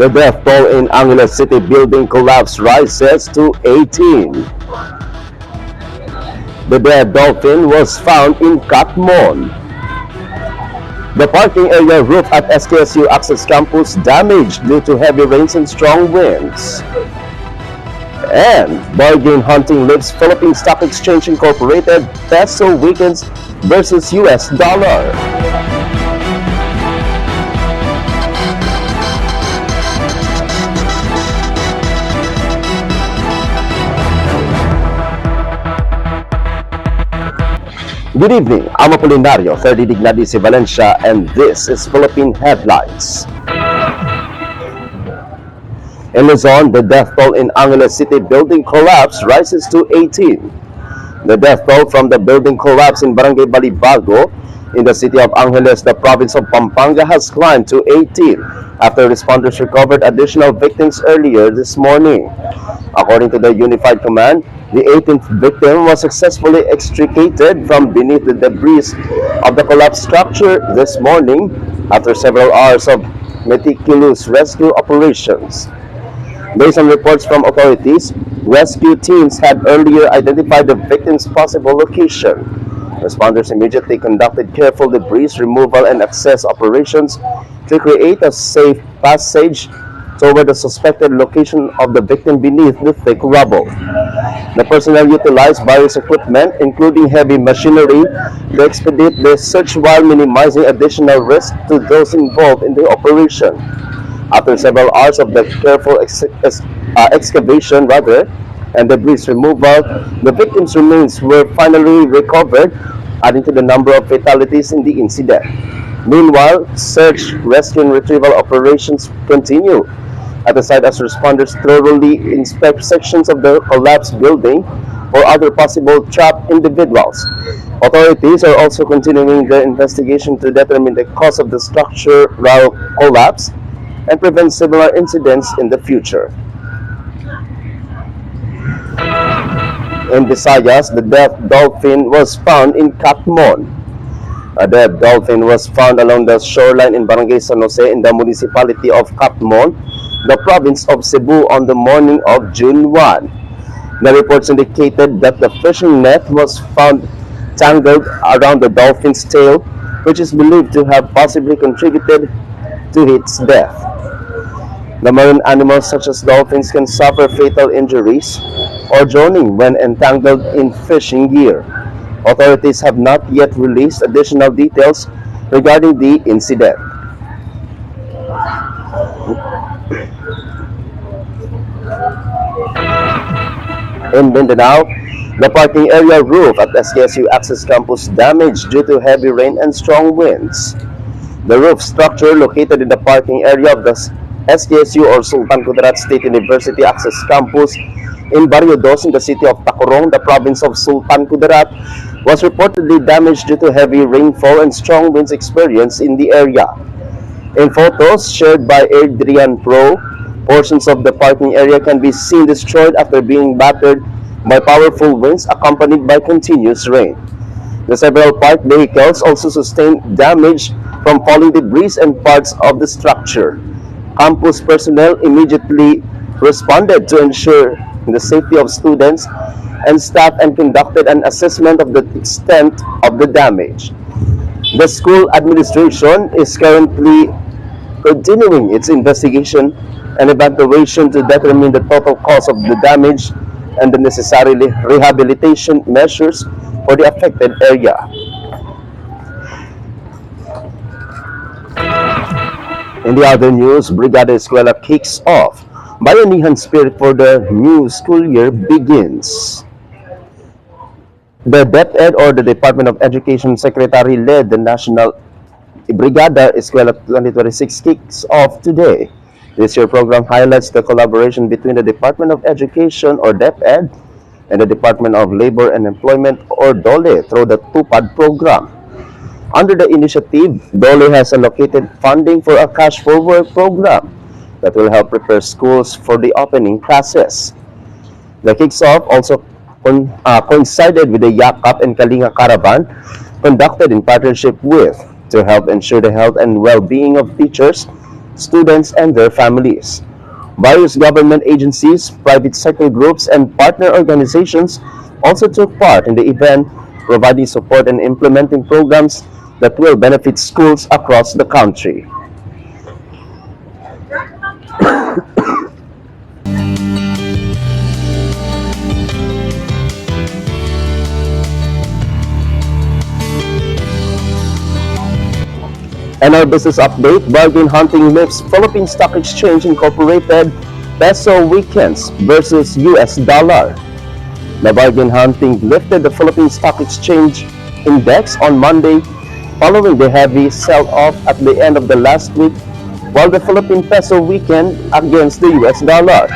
The death toll in Angeles City building collapse rises to 18. The dead dolphin was found in Katmon. The parking area roof at SKSU Access Campus damaged due to heavy rains and strong winds. And bargain hunting leaves Philippine Stock Exchange Incorporated peso weakens versus US dollar. Good evening, I'm Apolinario, 30 Dignadi si Valencia, and this is Philippine Headlines. In Luzon, the death toll in Angeles City building collapse rises to 18. The death toll from the building collapse in Barangay Balibago in the city of Angeles, the province of Pampanga, has climbed to 18 after responders recovered additional victims earlier this morning. According to the Unified Command, the 18th victim was successfully extricated from beneath the debris of the collapsed structure this morning after several hours of meticulous rescue operations. Based on reports from authorities, rescue teams had earlier identified the victim's possible location. Responders immediately conducted careful debris removal and access operations to create a safe passage toward the suspected location of the victim beneath the thick rubble. The personnel utilized various equipment, including heavy machinery, to expedite the search while minimizing additional risk to those involved in the operation. After several hours of the careful excavation and debris removal, the victims' remains were finally recovered, adding to the number of fatalities in the incident. Meanwhile, search, rescue, and retrieval operations continue at the site as responders thoroughly inspect sections of the collapsed building or other possible trapped individuals. Authorities are also continuing the investigation to determine the cause of the structural collapse and prevent similar incidents in the future. In Visayas, the dead dolphin was found in Katmon. A dead dolphin was found along the shoreline in Barangay San Jose in the municipality of Katmon, the province of Cebu, on the morning of June 1. The reports indicated that the fishing net was found tangled around the dolphin's tail, which is believed to have possibly contributed to its death. The marine animals such as dolphins can suffer fatal injuries or drowning when entangled in fishing gear. Authorities have not yet released additional details regarding the incident. In Mindanao, the parking area roof at SKSU Access Campus damaged due to heavy rain and strong winds. The roof structure located in the parking area of the SKSU or Sultan Kudarat State University Access Campus in Barrio Dos in the city of Tacurong, the province of Sultan Kudarat, was reportedly damaged due to heavy rainfall and strong winds experienced in the area. In photos shared by Adrian Pro, portions of the parking area can be seen destroyed after being battered by powerful winds accompanied by continuous rain. The several parked vehicles also sustained damage from falling debris and parts of the structure. Campus personnel immediately responded to ensure the safety of students and staff and conducted an assessment of the extent of the damage. The school administration is currently continuing its investigation and evaluation to determine the total cost of the damage and the necessary rehabilitation measures for the affected area. In the other news, Brigada Eskwela kicks off. Bayanihan spirit for the new school year begins. The DepEd or the Department of Education Secretary led the National Brigada Eskwela 2026 kicks off today. This year program highlights the collaboration between the Department of Education or DepEd and the Department of Labor and Employment or DOLE through the TUPAD program. Under the initiative, DOLE has allocated funding for a cash for work program that will help prepare schools for the opening classes. The kicks off also coincided with the Yakap and Kalinga Caravan conducted in partnership with to help ensure the health and well-being of teachers students, and their families. Various government agencies, private sector groups, and partner organizations also took part in the event, providing support and implementing programs that will benefit schools across the country. And our business update, bargain hunting lifts Philippine Stock Exchange Incorporated peso weekends versus US dollar. The bargain hunting lifted the Philippine Stock Exchange Index on Monday following the heavy sell-off at the end of the last week, while the Philippine peso weakened against the US dollar.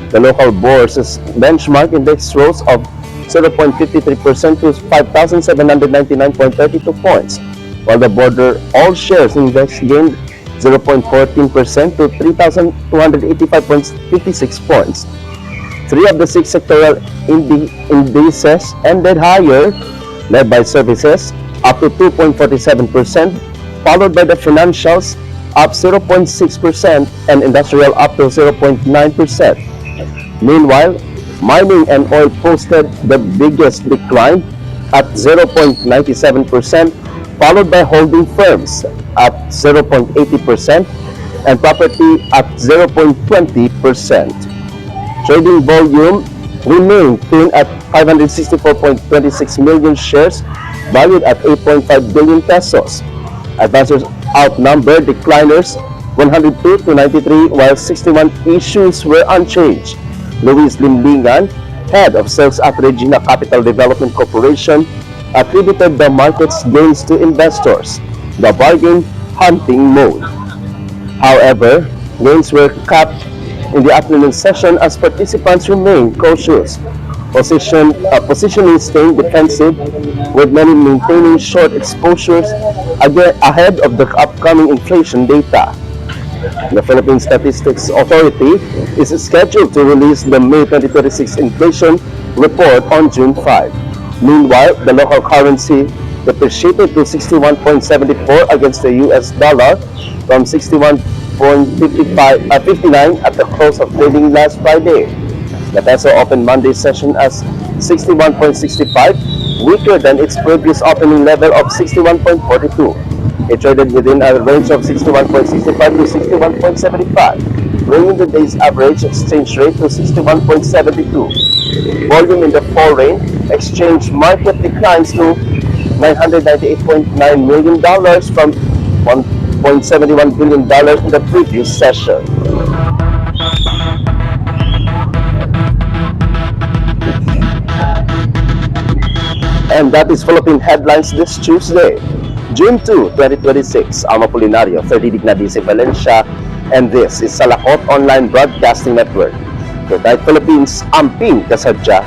The local bourse's benchmark index rose of 0.53% to 5,799.32 points, while the border all shares index gained 0.14% to 3,285.56 points. Three of the six sectoral indices ended higher, led by services up to 2.47%, followed by the financials up 0.6% and industrial up to 0.9%. Meanwhile, mining and oil posted the biggest decline at 0.97%, followed by holding firms at 0.80% and property at 0.20%. Trading volume remained thin at 564.26 million shares, valued at 8.5 billion pesos. Advisors outnumbered decliners 102 to 93, while 61 issues were unchanged. Luis Limbingan, head of sales at Regina Capital Development Corporation, attributed the market's gains to investors, the bargain hunting mode. However, gains were capped in the afternoon session as participants remained cautious, positioning staying defensive, with many maintaining short exposures ahead of the upcoming inflation data. The Philippine Statistics Authority is scheduled to release the May 2026 inflation report on June 5. Meanwhile, the local currency depreciated to 61.74 against the US dollar from 61.59 at the close of trading last Friday. The peso opened Monday's session as 61.65, weaker than its previous opening level of 61.42. It traded within a range of 61.65 to 61.75, bringing the day's average exchange rate to 61.72. Volume in the foreign exchange market declines to $998.9 million from $1.71 billion in the previous session. And that is Philippine Headlines this Tuesday, June 2, 2026. I'm Apolinario, 30 Dignadisi Valencia, and this is Salakot Online Broadcasting Network. Good night, Philippines. Amping kasadya.